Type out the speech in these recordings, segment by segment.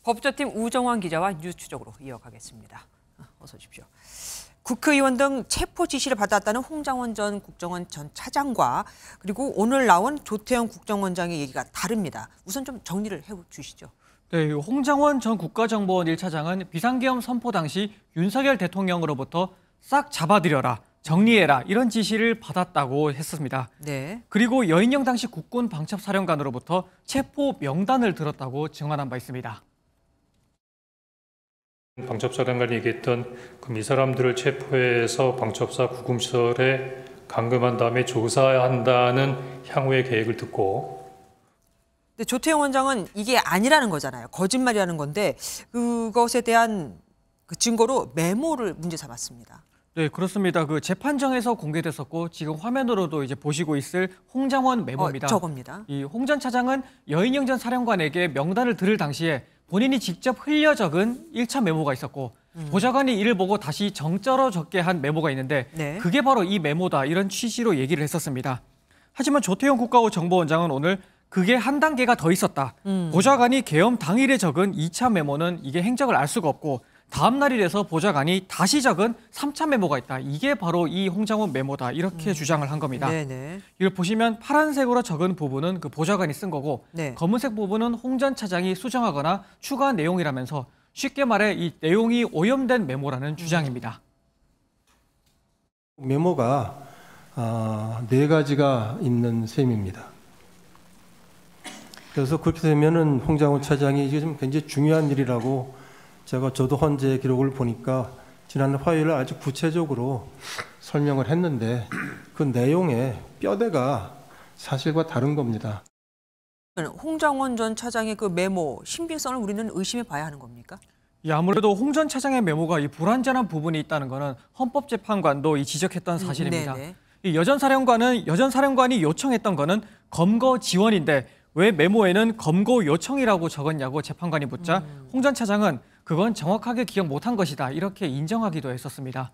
법조팀 우정환 기자와 뉴스 추적으로 이어가겠습니다. 어서 오십시오. 국회의원 등 체포 지시를 받았다는 홍장원 전 국정원 전 차장과 그리고 오늘 나온 조태영 국정원장의 얘기가 다릅니다. 우선 좀 정리를 해주시죠. 네, 홍장원 전 국가정보원 1차장은 비상계엄 선포 당시 윤석열 대통령으로부터 싹 잡아들여라, 정리해라 이런 지시를 받았다고 했습니다. 네. 그리고 여인영 당시 국군 방첩사령관으로부터 체포 명단을 들었다고 증언한 바 있습니다. 방첩사령관이 얘기했던 그럼 이 사람들을 체포해서 방첩사 구금시설에 감금한 다음에 조사한다는 향후의 계획을 듣고. 근데 조태영 원장은 이게 아니라는 거잖아요. 거짓말이라는 건데 그것에 대한 그 증거로 메모를 문제 삼았습니다. 네, 그렇습니다. 그 재판정에서 공개됐었고 지금 화면으로도 이제 보시고 있을 홍장원 메모입니다. 저겁니다. 이 홍 전 차장은 여인영 전 사령관에게 명단을 들을 당시에 본인이 직접 흘려 적은 1차 메모가 있었고 보좌관이 이를 보고 다시 정자로 적게 한 메모가 있는데 네. 그게 바로 이 메모다 이런 취지로 얘기를 했었습니다. 하지만 조태영 국가정보원장은 오늘 그게 한 단계가 더 있었다. 보좌관이 계엄 당일에 적은 2차 메모는 이게 행적을 알 수가 없고 다음 날이 돼서 보좌관이 다시 적은 3차 메모가 있다. 이게 바로 이 홍장원 메모다. 이렇게 주장을 한 겁니다. 네네. 이걸 보시면 파란색으로 적은 부분은 그 보좌관이 쓴 거고 네. 검은색 부분은 홍 전 차장이 수정하거나 추가한 내용이라면서 쉽게 말해 이 내용이 오염된 메모라는 주장입니다. 메모가 4가지가 있는 셈입니다. 그래서 그렇게 되면은 홍장원 차장이 이게 좀 굉장히 중요한 일이라고 저도 헌재 기록을 보니까 지난 화요일 아주 구체적으로 설명을 했는데 그 내용의 뼈대가 사실과 다른 겁니다. 홍장원 전 차장의 그 메모 신빙성을 우리는 의심해 봐야 하는 겁니까? 아무래도 홍 전 차장의 메모가 이 불완전한 부분이 있다는 것은 헌법재판관도 이 지적했던 사실입니다. 이 여전 사령관이 요청했던 거는 검거 지원인데 왜 메모에는 검거 요청이라고 적었냐고 재판관이 묻자 홍 전 차장은 그건 정확하게 기억 못한 것이다 이렇게 인정하기도 했었습니다.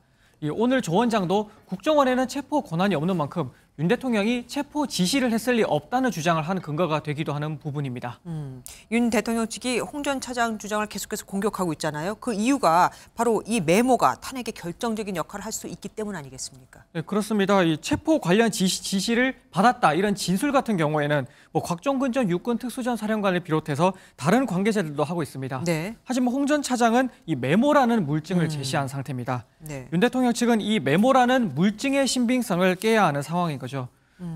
오늘 조 원장도 국정원에는 체포 권한이 없는 만큼 윤 대통령이 체포 지시를 했을 리 없다는 주장을 하는 근거가 되기도 하는 부분입니다. 윤 대통령 측이 홍 전 차장 주장을 계속해서 공격하고 있잖아요. 그 이유가 바로 이 메모가 탄핵에 결정적인 역할을 할 수 있기 때문 아니겠습니까? 네, 그렇습니다. 이 체포 관련 지시를 받았다 이런 진술 같은 경우에는 곽종근 전 육군 특수전 사령관을 비롯해서 다른 관계자들도 하고 있습니다. 네. 하지만 홍 전 차장은 이 메모라는 물증을 제시한 상태입니다. 네. 윤 대통령 측은 이 메모라는 물증의 신빙성을 깨야 하는 상황인 거죠.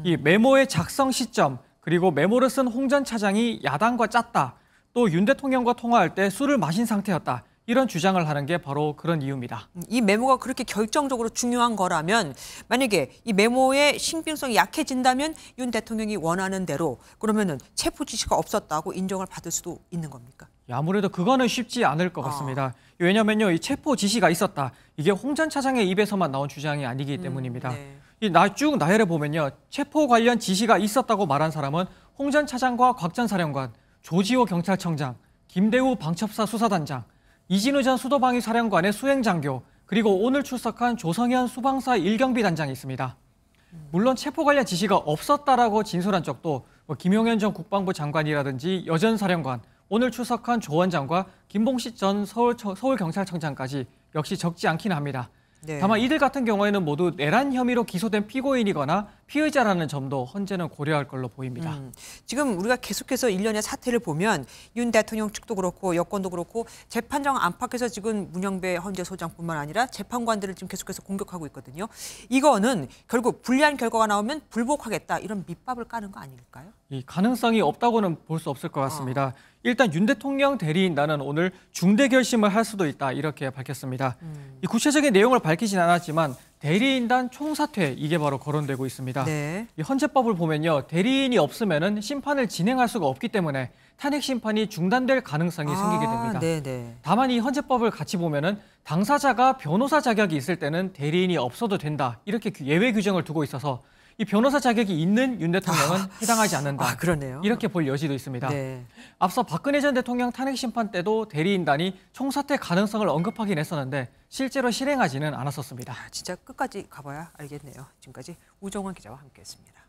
이 메모의 작성 시점 그리고 메모를 쓴 홍 전 차장이 야당과 짰다. 또 윤 대통령과 통화할 때 술을 마신 상태였다. 이런 주장을 하는 게 바로 그런 이유입니다. 이 메모가 그렇게 결정적으로 중요한 거라면 만약에 이 메모의 신빙성이 약해진다면 윤 대통령이 원하는 대로 그러면은 체포 지시가 없었다고 인정을 받을 수도 있는 겁니까? 아무래도 그거는 쉽지 않을 것 같습니다. 왜냐면요, 이 체포 지시가 있었다. 이게 홍 전 차장의 입에서만 나온 주장이 아니기 때문입니다. 네. 쭉 나열해 보면요, 체포 관련 지시가 있었다고 말한 사람은 홍 전 차장과 곽 전 사령관, 조지호 경찰청장, 김대우 방첩사 수사단장, 이진우 전 수도방위 사령관의 수행장교, 그리고 오늘 출석한 조성현 수방사 1경비 단장이 있습니다. 물론 체포 관련 지시가 없었다라고 진술한 적도 김용현 전 국방부 장관이라든지 여전 사령관, 오늘 출석한 조 원장과 김봉식 전 서울경찰청장까지 역시 적지 않긴 합니다. 네. 다만 이들 같은 경우에는 모두 내란 혐의로 기소된 피고인이거나 피의자라는 점도 헌재는 고려할 걸로 보입니다. 지금 우리가 계속해서 일련의 사태를 보면 윤 대통령 측도 그렇고 여권도 그렇고 재판장 안팎에서 지금 문영배 헌재소장뿐만 아니라 재판관들을 지금 계속해서 공격하고 있거든요. 이거는 결국 불리한 결과가 나오면 불복하겠다 이런 밑밥을 까는 거 아닐까요? 이 가능성이 없다고는 볼 수 없을 것 같습니다. 일단 윤 대통령 대리인단은 오늘 중대 결심을 할 수도 있다 이렇게 밝혔습니다. 이 구체적인 내용을 밝히진 않았지만 대리인단 총사퇴 이게 바로 거론되고 있습니다. 네. 이 헌재법을 보면요, 대리인이 없으면은 심판을 진행할 수가 없기 때문에 탄핵 심판이 중단될 가능성이 생기게 됩니다. 네네. 다만 이 헌재법을 같이 보면은 당사자가 변호사 자격이 있을 때는 대리인이 없어도 된다 이렇게 예외 규정을 두고 있어서 이 변호사 자격이 있는 윤 대통령은 해당하지 않는다. 그러네요. 이렇게 볼 여지도 있습니다. 네. 앞서 박근혜 전 대통령 탄핵 심판 때도 대리인단이 총사퇴 가능성을 언급하긴 했었는데 실제로 실행하지는 않았었습니다. 진짜 끝까지 가봐야 알겠네요. 지금까지 우정환 기자와 함께했습니다.